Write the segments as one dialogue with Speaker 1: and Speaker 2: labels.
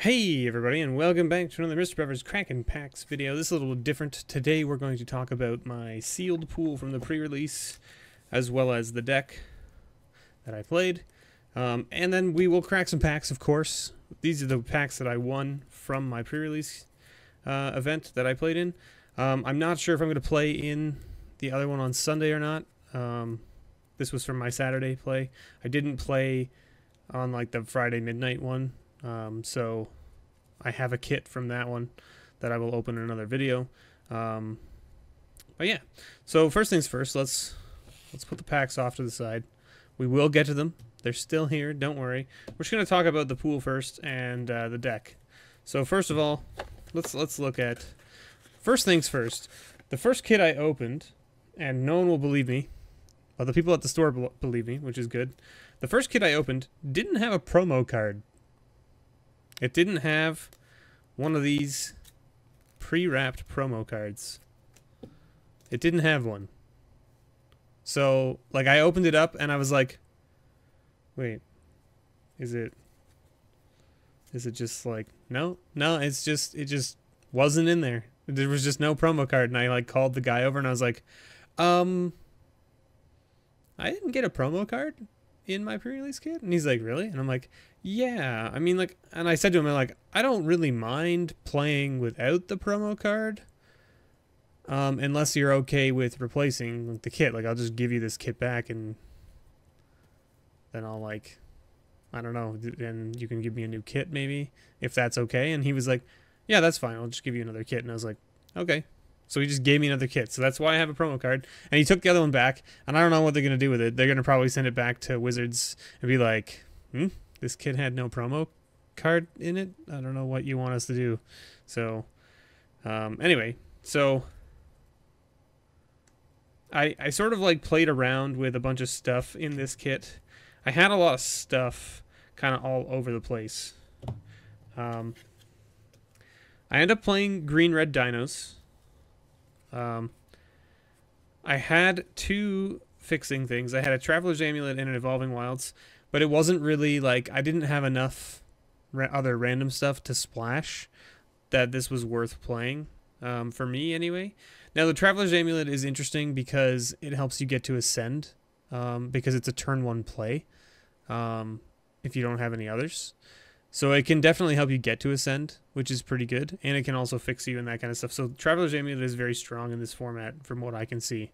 Speaker 1: Hey everybody, and welcome back to another Mr. Bever's Kraken Packs video. This is a little different. Today we're going to talk about my sealed pool from the pre-release, as well as the deck that I played. And then we will crack some packs, of course. These are the packs that I won from my pre-release event that I played in. I'm not sure if I'm going to play in the other one on Sunday or not. This was from my Saturday play. I didn't play on like the Friday midnight one. So I have a kit from that one that I will open in another video. But yeah, so first things first, let's put the packs off to the side. We will get to them. They're still here, don't worry. We're just going to talk about the pool first and the deck. So first of all, let's look at first things first. The first kit I opened, and no one will believe me, well, the people at the store believe me, which is good. The first kit I opened didn't have a promo card. It didn't have one of these pre-wrapped promo cards. It didn't have one. So, like, I opened it up and I was like, wait, is it just like, no, it just wasn't in there. There was just no promo card. And I like called the guy over and I was like, I didn't get a promo card in my pre-release kit. And he's like, really? And I'm like, yeah, I mean, like, and I said to him, like, I don't really mind playing without the promo card, unless you're okay with replacing the kit. Like, I'll just give you this kit back, and then I'll, like, I don't know, and you can give me a new kit, maybe, if that's okay. And he was like, yeah, that's fine, I'll just give you another kit. And I was like, okay. So he just gave me another kit. So that's why I have a promo card. And he took the other one back, and I don't know what they're going to do with it. They're going to probably send it back to Wizards and be like, this kid had no promo card in it. I don't know what you want us to do. So, anyway, so I sort of like played around with a bunch of stuff in this kit. I had a lot of stuff kind of all over the place. I ended up playing green-red dinos. I had two fixing things. I had a Traveler's Amulet and an Evolving Wilds. But it wasn't really, like, I didn't have enough other random stuff to splash that this was worth playing, for me anyway. Now, the Traveler's Amulet is interesting because it helps you get to Ascend, because it's a turn one play, if you don't have any others. So it can definitely help you get to Ascend, which is pretty good, and it can also fix you and that kind of stuff. So Traveler's Amulet is very strong in this format from what I can see.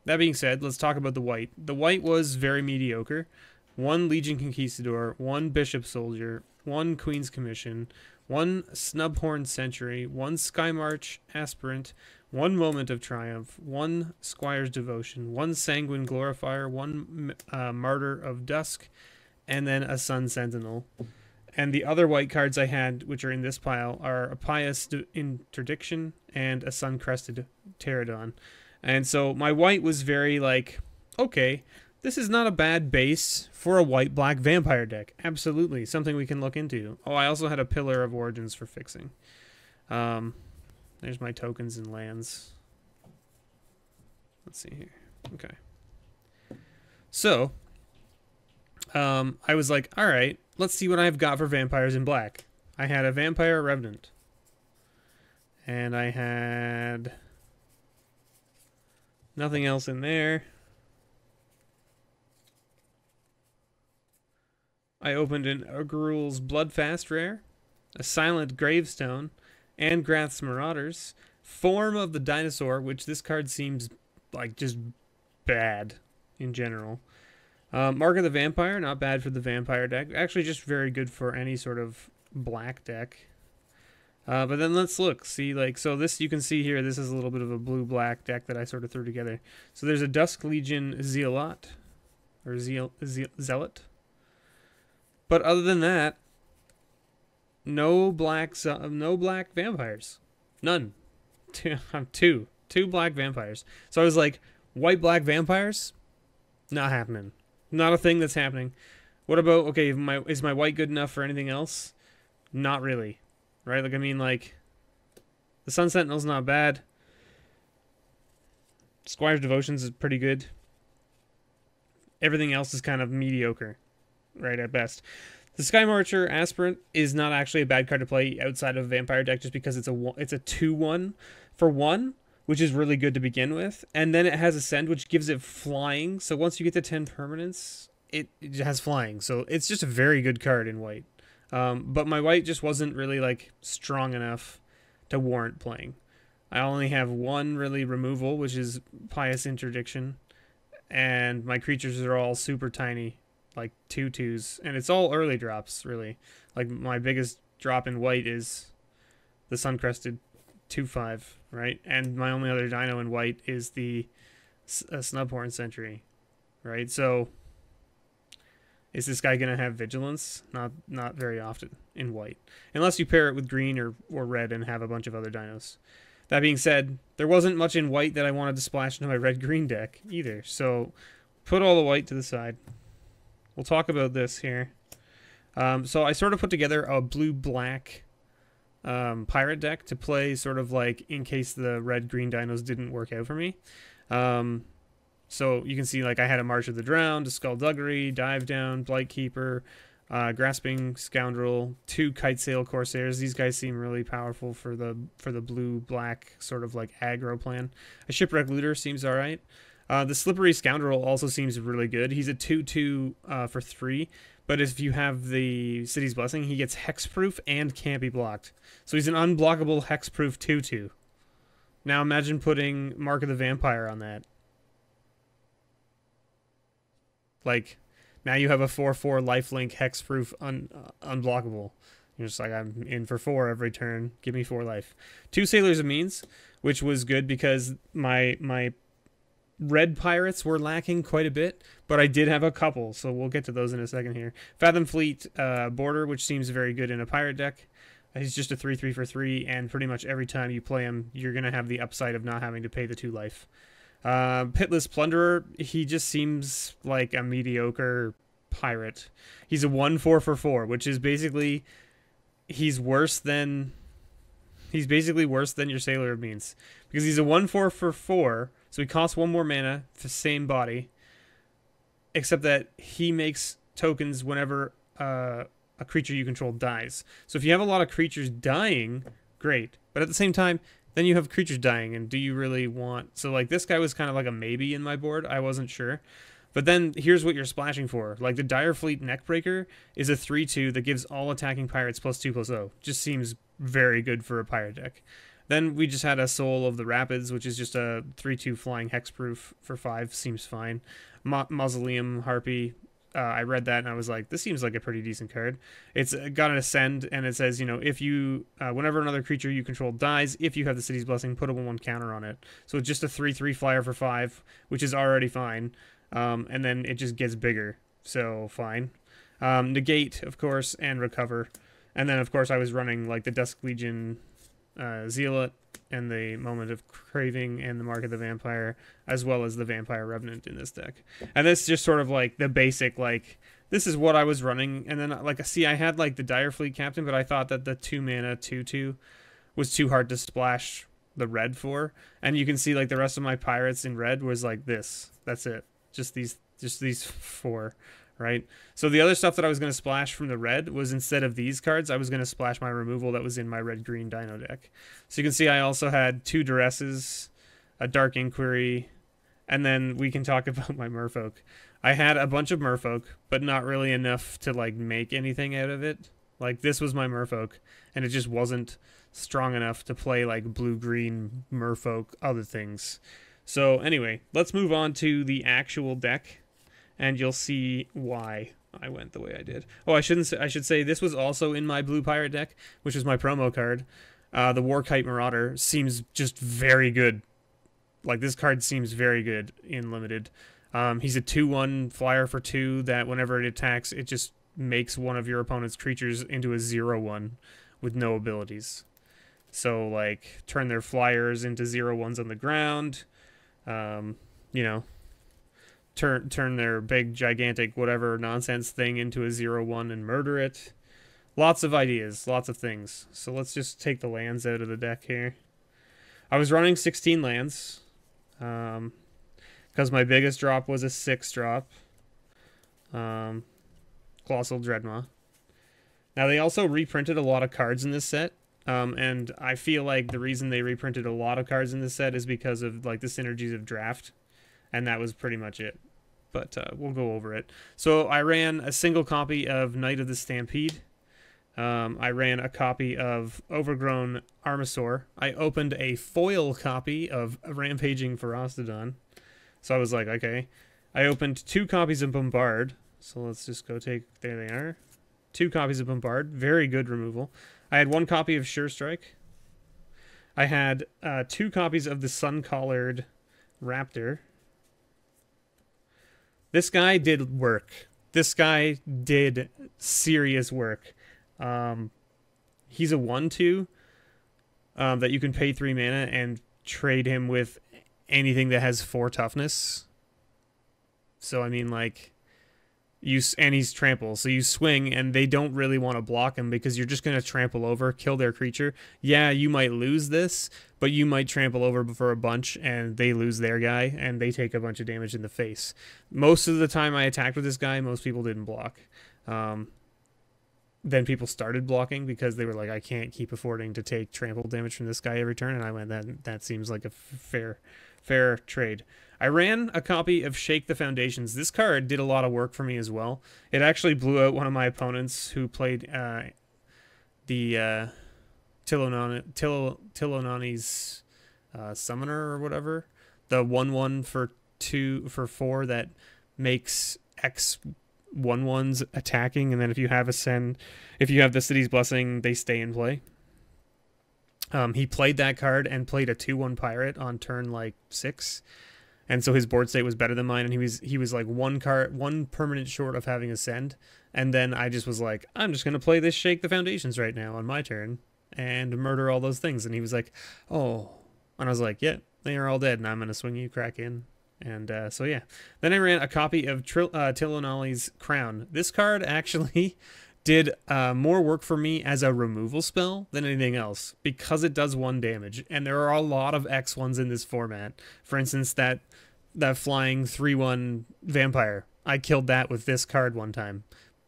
Speaker 1: That being said, let's talk about the white. The white was very mediocre. One Legion Conquistador, one Bishop Soldier, one Queen's Commission, one Snubhorn Sentry, one Skymarch Aspirant, one Moment of Triumph, one Squire's Devotion, one Sanguine Glorifier, one Martyr of Dusk, and then a Sun Sentinel. And the other white cards I had, which are in this pile, are a Pious Interdiction and a Sun-Crested Pterodon. And so my white was very like, okay, this is not a bad base for a white-black vampire deck. Absolutely, something we can look into. Oh, I also had a Pillar of Origins for fixing. There's my tokens and lands. Let's see here. Okay. So, I was like, all right, let's see what I've got for vampires in black. I had a Vampire Revenant. And I had nothing else in there. I opened an Ugruel's Bloodfast rare, a Silent Gravestone, Angrath's Marauders, Form of the Dinosaur, which this card seems like just bad in general. Mark of the Vampire, not bad for the vampire deck. Actually just very good for any sort of black deck. But then let's look, see, like, so this, you can see here, this is a little bit of a blue-black deck that I sort of threw together. So there's a Dusk Legion Zealot, or Zealot. But other than that, no black vampires. None. Two black vampires. So I was like, white-black vampires? Not happening. Not a thing that's happening. What about, okay, is my white good enough for anything else? Not really. Right? Like, I mean, like, the Sun Sentinel's not bad. Squire's Devotions is pretty good. Everything else is kind of mediocre. right, at best. The Sky Marcher Aspirant is not actually a bad card to play outside of a Vampire deck just because it's a 2/1 for 1, which is really good to begin with. And then it has Ascend, which gives it flying. So once you get to 10 permanents, it has flying. So it's just a very good card in white. But my white just wasn't really like strong enough to warrant playing. I only have one really removal, which is Pious Interdiction. And my creatures are all super tiny, like 2/2s, and it's all early drops, really. Like, my biggest drop in white is the Suncrested 2/5, right? And my only other dino in white is the Snubhorn Sentry, right? So, is this guy going to have Vigilance? Not very often in white. Unless you pair it with green or red and have a bunch of other dinos. That being said, there wasn't much in white that I wanted to splash into my red-green deck either. So, put all the white to the side. We'll talk about this here. So I sort of put together a blue-black pirate deck to play sort of like in case the red-green dinos didn't work out for me. So you can see like I had a March of the Drowned, a Skullduggery, Dive Down, Blightkeeper, Grasping Scoundrel, 2 Kitesail Corsairs. These guys seem really powerful for the blue-black sort of like aggro plan. A Shipwreck Looter seems alright. The Slippery Scoundrel also seems really good. He's a 2/2 for 3, but if you have the City's Blessing, he gets Hexproof and can't be blocked. So he's an unblockable Hexproof 2/2. Now imagine putting Mark of the Vampire on that. Like, now you have a 4/4 lifelink Hexproof unblockable. You're just like, I'm in for 4 every turn. Give me 4 life. 2 Sailors of Means, which was good because my red pirates were lacking quite a bit, but I did have a couple, so we'll get to those in a second here. Fathom Fleet Border, which seems very good in a pirate deck. He's just a 3/3 for 3, and pretty much every time you play him, you're going to have the upside of not having to pay the 2 life. Pitless Plunderer, he just seems like a mediocre pirate. He's a 1/4 for 4, which is basically he's basically worse than your Sailor of Means, because he's a 1/4 for 4, so he costs 1 more mana for the same body, except that he makes tokens whenever a creature you control dies. So if you have a lot of creatures dying, great, but at the same time, then you have creatures dying, and do you really want... So, like, this guy was kind of like a maybe in my board. I wasn't sure. But then, here's what you're splashing for. Like, the Dire Fleet Neckbreaker is a 3/2 that gives all attacking pirates +2/+0. Just seems very good for a pirate deck. Then we just had a Soul of the Rapids, which is just a 3/2 flying hexproof for 5. Seems fine. Mausoleum Harpy. I read that and I was like, this seems like a pretty decent card. It's got an Ascend, and it says, you know, if you, whenever another creature you control dies, if you have the City's Blessing, put a 1/1 counter on it. So it's just a 3/3 flyer for 5, which is already fine. And then it just gets bigger. So fine. Negate, of course, and Recover. And then, of course, I was running like the Dusk Legion Zealot and the Moment of Craving and the Mark of the Vampire, as well as the Vampire Revenant in this deck. And this is just sort of like the basic, like, this is what I was running. And then, like, see, I had like the Dire Fleet Captain, but I thought that the 2 mana 2/2 was too hard to splash the red for. And you can see like the rest of my pirates in red was like this. That's it. Just these 4. Right? So the other stuff that I was going to splash from the red was, instead of these cards, I was going to splash my removal that was in my red-green dino deck. So you can see I also had 2 Duresses, a Dark Inquiry, and then we can talk about my Merfolk. I had a bunch of Merfolk, but not really enough to like make anything out of it. Like, this was my Merfolk, and it just wasn't strong enough to play like blue-green Merfolk other things. So anyway, let's move on to the actual deck, and you'll see why I went the way I did. Oh, I should say this was also in my blue pirate deck, which is my promo card. The Warkite Marauder seems just very good. Like, this card seems very good in limited. He's a 2/1 flyer for 2 that whenever it attacks, it just makes one of your opponent's creatures into a 0/1 with no abilities. So, like, turn their flyers into 0/1s on the ground. You know, turn their big, gigantic, whatever nonsense thing into a 0/1 and murder it. Lots of ideas, lots of things. So let's just take the lands out of the deck here. I was running 16 lands, because my biggest drop was a 6 drop. Colossal Dreadmaw. Now, they also reprinted a lot of cards in this set. And I feel like the reason they reprinted a lot of cards in this set is because of like the synergies of draft. And that was pretty much it. But we'll go over it. So I ran a single copy of Knight of the Stampede. I ran a copy of Overgrown Armasaur. I opened a foil copy of Rampaging Ferocitodon. So I was like, okay. I opened 2 copies of Bombard. So let's just go take... There they are. 2 copies of Bombard. Very good removal. I had 1 copy of Sure Strike. I had 2 copies of the Sun-Collared Raptor. This guy did work. This guy did serious work. He's a 1/2 that you can pay 3 mana and trade him with anything that has 4 toughness. So I mean, like, and he's trample, so you swing and they don't really want to block him because you're just going to trample over, kill their creature. Yeah, you might lose this, but you might trample over for a bunch and they lose their guy and they take a bunch of damage in the face. Most of the time I attacked with this guy, most people didn't block. Then people started blocking because they were like, I can't keep affording to take trample damage from this guy every turn, and I went, that seems like a fair trade. I ran a copy of Shake the Foundations. This card did a lot of work for me as well. It actually blew out one of my opponents who played the Tilonani's Summoner or whatever. The 1/1 for 4 that makes X 1/1s attacking, and then if you have the City's Blessing, they stay in play. He played that card and played a 2/1 pirate on turn like 6, and so his board state was better than mine, and he was like one permanent short of having Ascend. And then I just was like, I'm just gonna play this Shake the Foundations right now on my turn and murder all those things. And he was like, oh, and I was like, yeah, they are all dead, and I'm gonna swing you crack in. And so yeah, then I ran a copy of Tilonali's Crown. This card actually did more work for me as a removal spell than anything else because it does 1 damage, and there are a lot of X1s in this format. For instance, that flying 3/1 vampire, I killed that with this card one time,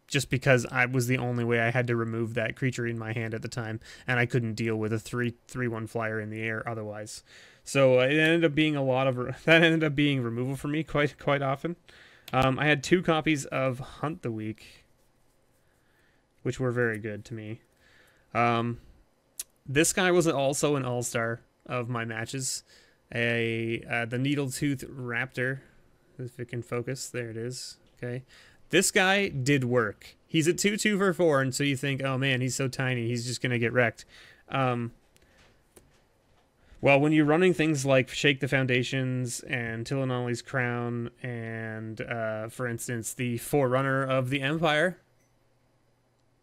Speaker 1: just because I was the only way I had to remove that creature in my hand at the time, and I couldn't deal with a 3/1 flyer in the air otherwise. So it ended up being removal for me quite often. I had 2 copies of Hunt the Week, which were very good to me. This guy was also an all-star of my matches. The Needletooth Raptor, if it can focus, there it is. Okay, this guy did work. He's a 2/2 for 4, and so you think, oh man, he's so tiny, he's just gonna get wrecked. Well, when you're running things like Shake the Foundations and Tilonali's Crown and, for instance, the Forerunner of the Empire,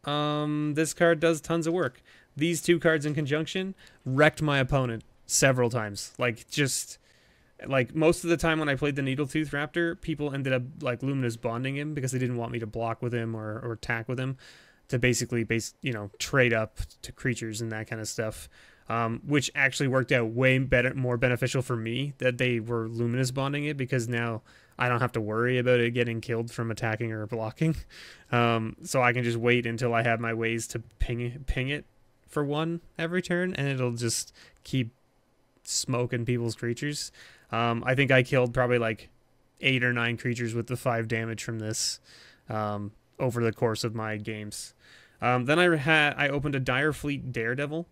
Speaker 1: this card does tons of work. These 2 cards in conjunction wrecked my opponent several times. Like, most of the time when I played the Needletooth Raptor, people ended up, like, Luminous Bonding him because they didn't want me to block with him or attack with him to basically, trade up to creatures and that kind of stuff. Which actually worked out way better, more beneficial for me that they were Luminous Bonding it, because now I don't have to worry about it getting killed from attacking or blocking. So I can just wait until I have my ways to ping it for 1 every turn, and it'll just keep smoking people's creatures. I think I killed probably like 8 or 9 creatures with the 5 damage from this over the course of my games. Then I opened a Direfleet Daredevil.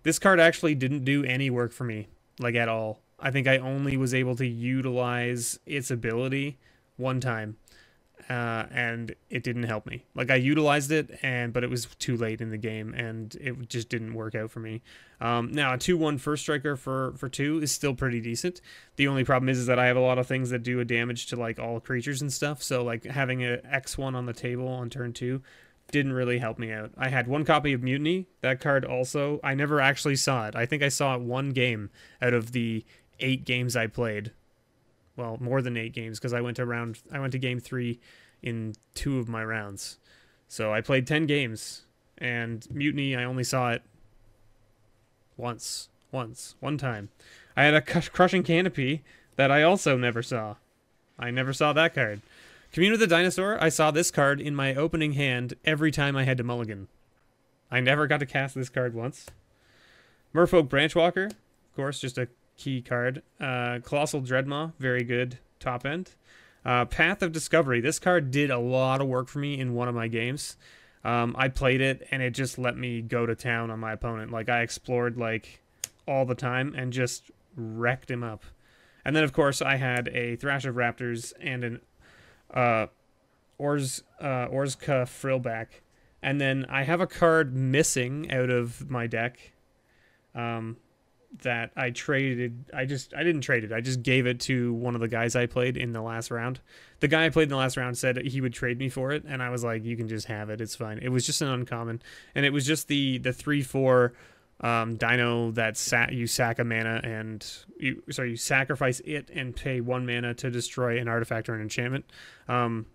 Speaker 1: This card actually didn't do any work for me, like, at all. I think I only was able to utilize its ability 1 time, and it didn't help me. Like, I utilized it, but it was too late in the game, and it just didn't work out for me. Now, a 2/1 First Striker for 2 is still pretty decent. The only problem is that I have a lot of things that do a damage to, like, all creatures and stuff, so, like, having an X1 on the table on turn 2 didn't really help me out. I had 1 copy of Mutiny. That card also, I never actually saw it. I think I saw it 1 game out of the 8 games I played. Well, more than 8 games, because I went to game 3 in 2 of my rounds. So I played 10 games, and Mutiny, I only saw it one time. I had a Crushing Canopy that I also never saw. I never saw that card. Commune of the Dinosaur, I saw this card in my opening hand every time I had to mulligan. I never got to cast this card once. Merfolk Branchwalker, of course, just a key card. Colossal Dreadmaw, very good top end. Path of Discovery. This card did a lot of work for me in one of my games. I played it, and it just let me go to town on my opponent. Like, I explored, like, all the time and just wrecked him up. And then, of course, I had a Thrash of Raptors and an Orzka Frillback. And then I have a card missing out of my deck that I traded. I didn't trade it. I just gave it to one of the guys I played in the last round. The guy I played in the last round said he would trade me for it, and I was like, you can just have it. It's fine. It was just an uncommon, and it was just the 3/4 dino that you sack a mana and you sacrifice it and pay 1 mana to destroy an artifact or an enchantment.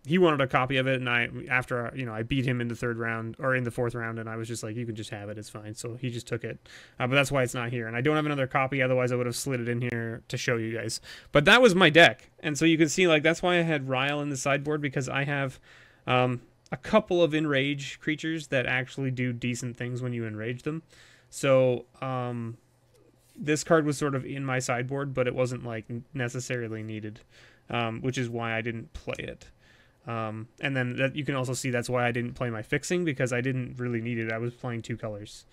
Speaker 1: He wanted a copy of it, and I beat him in the 3rd round or in the 4th round, and I was just like, you can just have it, it's fine. So he just took it, but that's why it's not here, and I don't have another copy. Otherwise I would have slid it in here to show you guys. But that was my deck, and so you can see, like, that's why I had Ryle in the sideboard, because I have a couple of enrage creatures that actually do decent things when you enrage them. So, this card was sort of in my sideboard, but it wasn't, like, necessarily needed, which is why I didn't play it. And then you can also see that's why I didn't play my fixing, because I didn't really need it. I was playing 2 colors.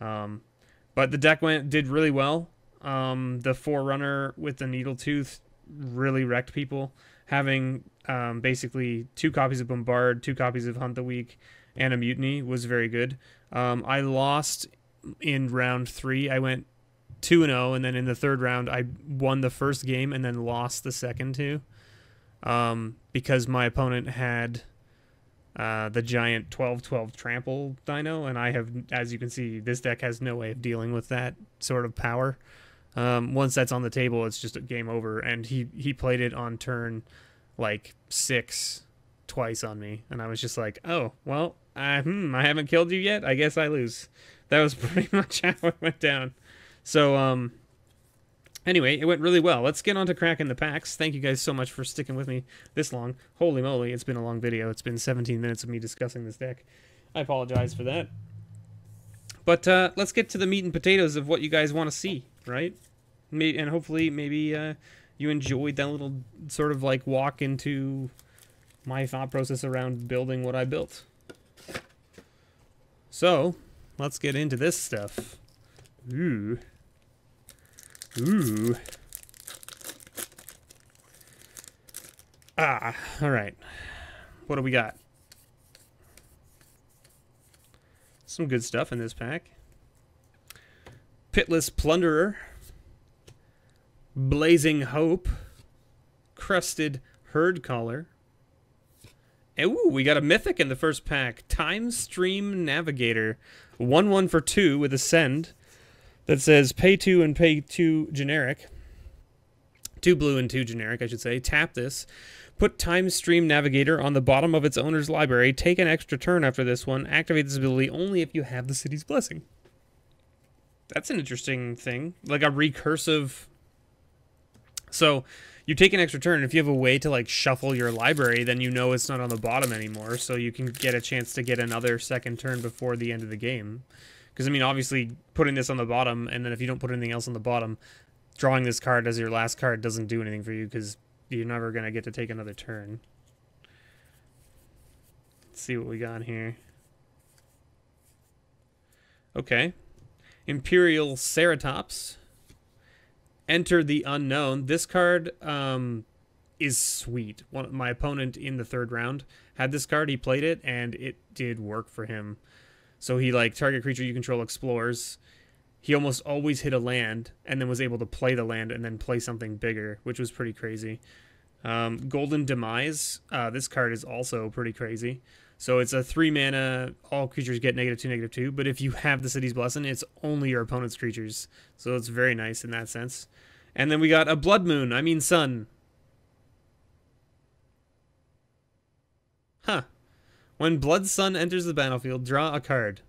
Speaker 1: But the deck did really well. The Forerunner with the Needletooth really wrecked people. Having basically 2 copies of Bombard, 2 copies of Hunt the Weak, and a Mutiny was very good. I lost in round 3. I went 2-0, and then in the 3rd round I won the first game and then lost the second 2, because my opponent had the giant 12/12 trample dino, and I have, as you can see, this deck has no way of dealing with that sort of power. Once that's on the table, it's just a game over, and he played it on turn like 6 twice on me, and I was just like, oh well, I haven't killed you yet, I guess I lose. That was pretty much how it went down. So, anyway, it went really well. Let's get on to cracking the packs. Thank you guys so much for sticking with me this long. Holy moly, it's been a long video. It's been 17 minutes of me discussing this deck. I apologize for that. But let's get to the meat and potatoes of what you guys want to see, right? And hopefully, maybe you enjoyed that little sort of like walk into my thought process around building what I built. So, let's get into this stuff. Ooh. Ooh. Alright. What do we got? Some good stuff in this pack. Pitless Plunderer. Blazing Hope. Crusted Herd Caller. Ooh, we got a mythic in the first pack. Time Stream Navigator. 1/1 for 2 with Ascend. That says pay 2 and pay 2 generic. 2 blue and 2 generic, I should say. Tap this. Put Time Stream Navigator on the bottom of its owner's library. Take an extra turn after this one. Activate this ability only if you have the city's blessing. That's an interesting thing. Like a recursive... So, you take an extra turn. If you have a way to, like, shuffle your library, then you know it's not on the bottom anymore, so you can get a chance to get another second turn before the end of the game. Because, I mean, obviously, putting this on the bottom, and then if you don't put anything else on the bottom, drawing this card as your last card doesn't do anything for you, because you're never going to get to take another turn. Let's see what we got here. Okay. Imperial Ceratops. Enter the Unknown. This card is sweet. My opponent in the 3rd round had this card. He played it, and it did work for him. So he, like, target creature you control explores. He almost always hit a land, and then was able to play the land and then play something bigger, which was pretty crazy. Golden Demise. This card is also pretty crazy. So it's a 3 mana, all creatures get -2, -2, but if you have the City's Blessing, it's only your opponent's creatures. So it's very nice in that sense. And then we got a Blood Moon, Sun. Huh. When Blood Sun enters the battlefield, draw a card.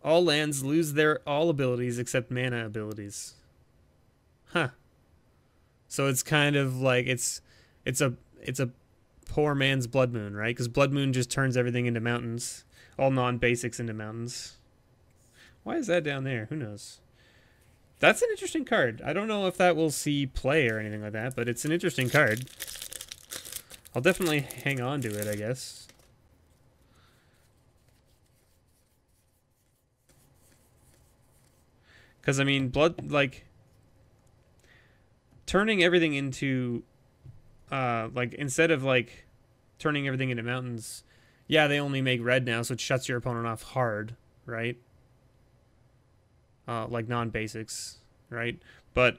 Speaker 1: All lands lose all abilities except mana abilities. Huh. So it's kind of like, it's a poor man's Blood Moon, right? Because Blood Moon just turns everything into mountains. All non-basics into mountains. Why is that down there? Who knows? That's an interesting card. I don't know if that will see play or anything like that, but it's an interesting card. I'll definitely hang on to it, I guess. Because, I mean, blood, like, turning everything into, like, instead of, like, turning everything into mountains, yeah, they only make red now, so it shuts your opponent off hard, right? Like non-basics, right? But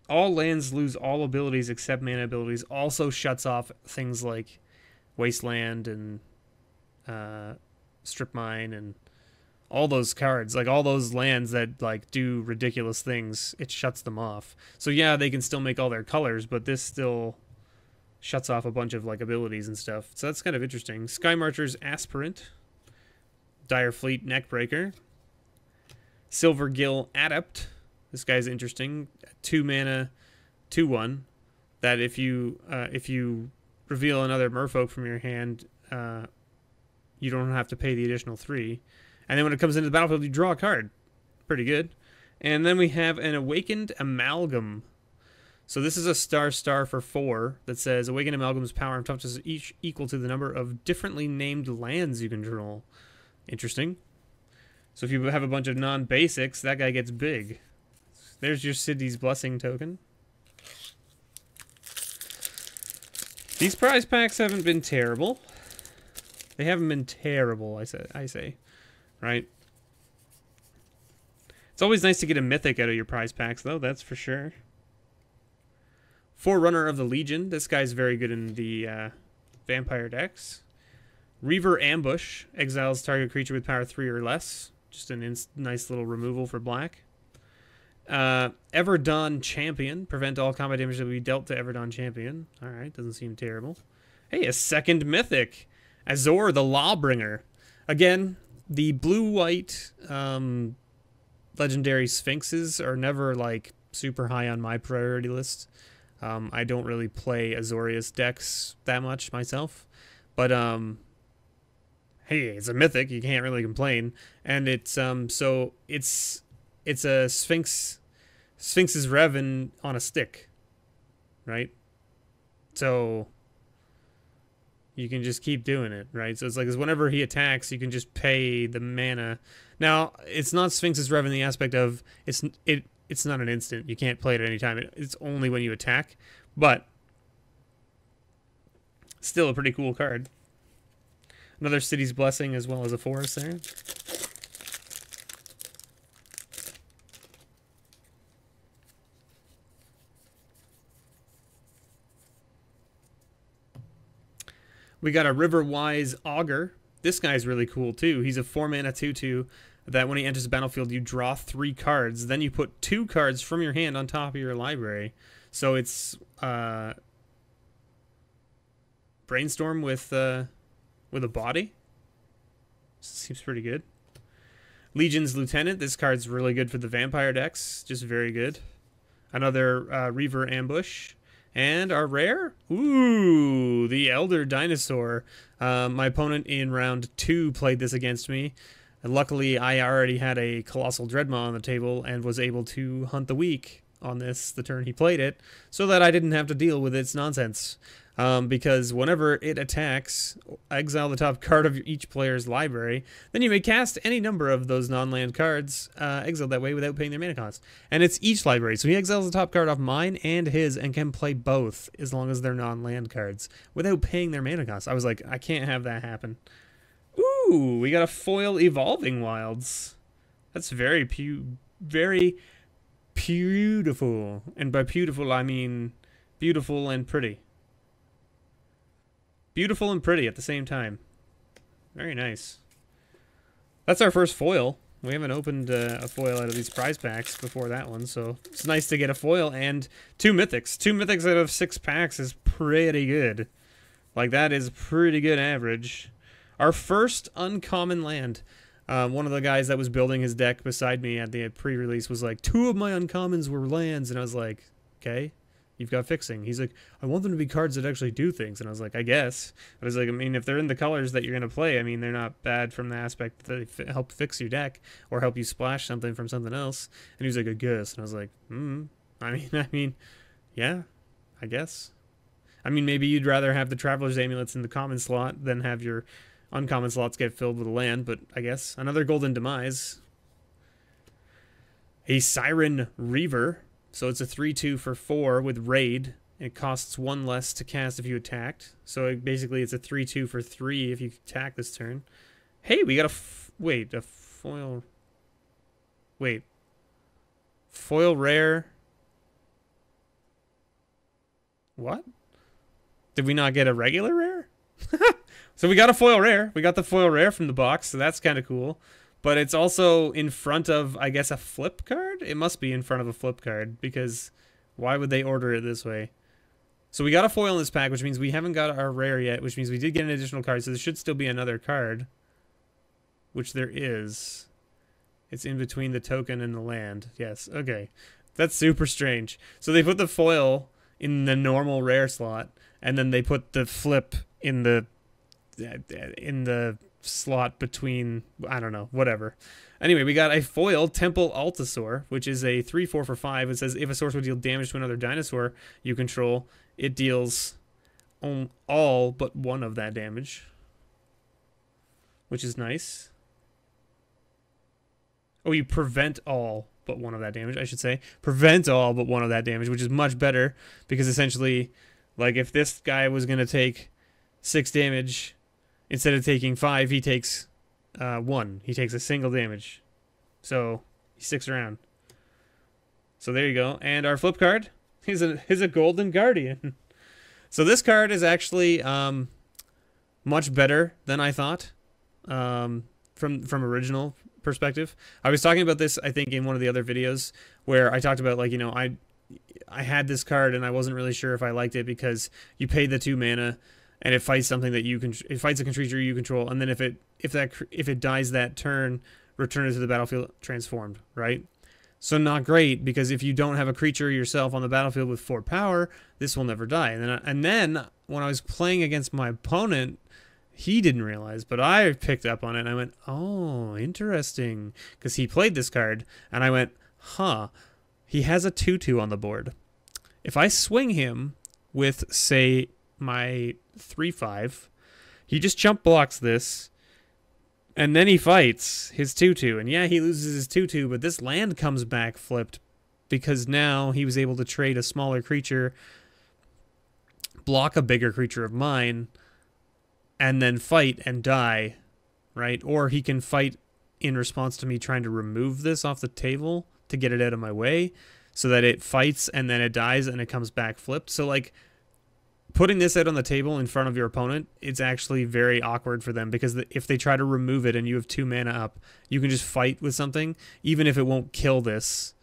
Speaker 1: all lands lose all abilities except mana abilities also shuts off things like Wasteland and Strip Mine and all those cards, like all those lands that like do ridiculous things, it shuts them off. So yeah, they can still make all their colors, but this still shuts off a bunch of like abilities and stuff. So that's kind of interesting. Sky Marcher's Aspirant, Dire Fleet Neckbreaker, Silver Gill Adept. This guy's interesting. 2 mana, 2/1. That if you reveal another Merfolk from your hand, you don't have to pay the additional 3. And then when it comes into the battlefield, you draw a card. Pretty good. And then we have an Awakened Amalgam. So this is a star for 4 that says Awakened Amalgam's power and toughness is each equal to the number of differently named lands you control. Interesting. So if you have a bunch of non-basics, that guy gets big. There's your City's Blessing token. These prize packs haven't been terrible. They haven't been terrible, I say. Right? It's always nice to get a mythic out of your prize packs, though, that's for sure. Forerunner of the Legion. This guy's very good in the vampire decks. Reaver Ambush. Exiles target creature with power 3 or less. Just a nice little removal for black. Everdawn Champion. Prevent all combat damage that will be dealt to Everdawn Champion. Alright, doesn't seem terrible. Hey, a second mythic. Azor the Lawbringer. Again, the blue-white legendary Sphinxes are never, like, super high on my priority list. I don't really play Azorius decks that much myself. But, hey, it's a mythic. You can't really complain. And it's, so it's a Sphinx's Revan on a stick. Right? So you can just keep doing it, right? So it's like whenever he attacks, you can just pay the mana. Now, it's not Sphinx's Rev in the aspect of it's not an instant. You can't play it at any time. It's only when you attack. But still a pretty cool card. Another City's Blessing as well as a forest there. We got a Riverwise Augur. This guy's really cool too. He's a 4-mana 2/2 that when he enters the battlefield, you draw 3 cards. Then you put 2 cards from your hand on top of your library. So it's Brainstorm with a body. Seems pretty good. Legion's Lieutenant. This card's really good for the vampire decks. Just very good. Another Reaver Ambush. And our rare? Ooh, the Elder Dinosaur. My opponent in round 2 played this against me. And luckily, I already had a Colossal Dreadmaw on the table and was able to hunt the weak on this the turn he played it, so that I didn't have to deal with its nonsense. Because whenever it attacks, exile the top card of each player's library, then you may cast any number of those non-land cards exiled that way without paying their mana cost. And it's each library, so he exiles the top card off mine and his and can play both as long as they're non-land cards without paying their mana cost. I was like, I can't have that happen. Ooh, we got a foil Evolving Wilds. That's very beautiful. And by beautiful, I mean beautiful and pretty. Beautiful and pretty at the same time. Very nice. That's our first foil. We haven't opened a foil out of these prize packs before that one, so it's nice to get a foil and 2 mythics. 2 mythics out of 6 packs is pretty good. Like, that is pretty good average. Our first uncommon land. One of the guys that was building his deck beside me at the pre-release was like, 2 of my uncommons were lands, and I was like, okay, You've got fixing. He's like, I want them to be cards that actually do things. And I was like, I guess. I was like, I mean, if they're in the colors that you're going to play, I mean, they're not bad from the aspect that they help fix your deck or help you splash something from something else. And he was like, I guess. And I was like, I mean, yeah, I guess. I mean, maybe you'd rather have the Traveler's Amulets in the common slot than have your uncommon slots get filled with land, but I guess. Another Golden Demise. A Siren Reaver. So it's a 3/2 for 4 with Raid. It costs 1 less to cast if you attacked. So basically it's a 3/2 for 3 if you attack this turn. Hey, we got a foil. Wait. Foil rare. What? Did we not get a regular rare? So we got a foil rare. We got the foil rare from the box, so that's kind of cool. But it's also in front of, I guess, a flip card? It must be in front of a flip card, because why would they order it this way? So we got a foil in this pack, which means we haven't got our rare yet, which means we did get an additional card, so there should still be another card. Which there is. It's in between the token and the land. Yes, okay. That's super strange. So they put the foil in the normal rare slot, and then they put the flip in the slot between, I don't know, whatever. Anyway, we got a foil Temple Altasaur, which is a 3/4 for 5. It says if a source would deal damage to another dinosaur you control, it deals all but 1 of that damage, which is nice. Oh, you prevent all but 1 of that damage, I should say. Prevent all but 1 of that damage, which is much better, because essentially, like, if this guy was going to take 6 damage, instead of taking 5, he takes 1. He takes a single damage. So he sticks around. So there you go. And our flip card is a Golden Guardian. So this card is actually much better than I thought from original perspective. I was talking about this, I think, in one of the other videos where I talked about, like, you know, I had this card and I wasn't really sure if I liked it because you pay the 2 mana and it fights something that it fights a creature you control, and then if it dies that turn, return it to the battlefield transformed, right? So not great, because if you don't have a creature yourself on the battlefield with 4 power, this will never die. And then when I was playing against my opponent, he didn't realize, but I picked up on it and I went, oh, interesting, because he played this card, and I went, huh, he has a 2/2 on the board. If I swing him with, say, my 3/5, he just jump blocks this, and then he fights his 2/2, and yeah, he loses his 2/2, but this land comes back flipped, because now he was able to trade a smaller creature, block a bigger creature of mine, and then fight and die, right? Or he can fight in response to me trying to remove this off the table to get it out of my way, so that it fights and then it dies and it comes back flipped. So, like, putting this out on the table in front of your opponent, it's actually very awkward for them, because if they try to remove it and you have 2 mana up, you can just fight with something, even if it won't kill this,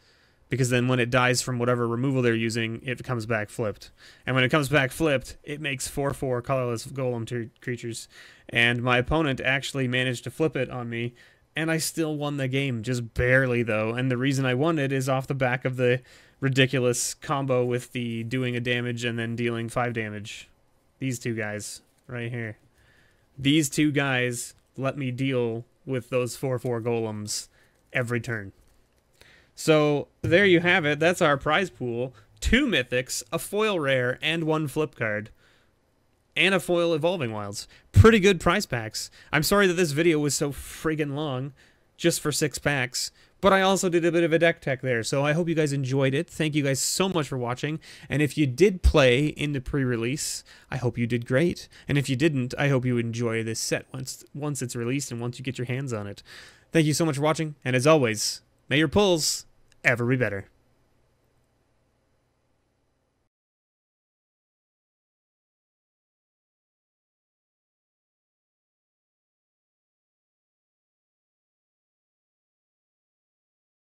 Speaker 1: because then when it dies from whatever removal they're using, it comes back flipped. And when it comes back flipped, it makes 4/4 colorless golem creatures. And my opponent actually managed to flip it on me, and I still won the game, just barely though. And the reason I won it is off the back of the ridiculous combo with the doing a damage and then dealing 5 damage. These 2 guys right here. These 2 guys let me deal with those 4/4 golems every turn. So there you have it. That's our prize pool. 2 mythics, a foil rare, and 1 flip card. And a foil Evolving Wilds. Pretty good prize packs. I'm sorry that this video was so friggin' long, just for 6 packs. But I also did a bit of a deck tech there, so I hope you guys enjoyed it. Thank you guys so much for watching. And if you did play in the pre-release, I hope you did great. And if you didn't, I hope you enjoy this set once it's released and once you get your hands on it. Thank you so much for watching, and as always, may your pulls ever be better.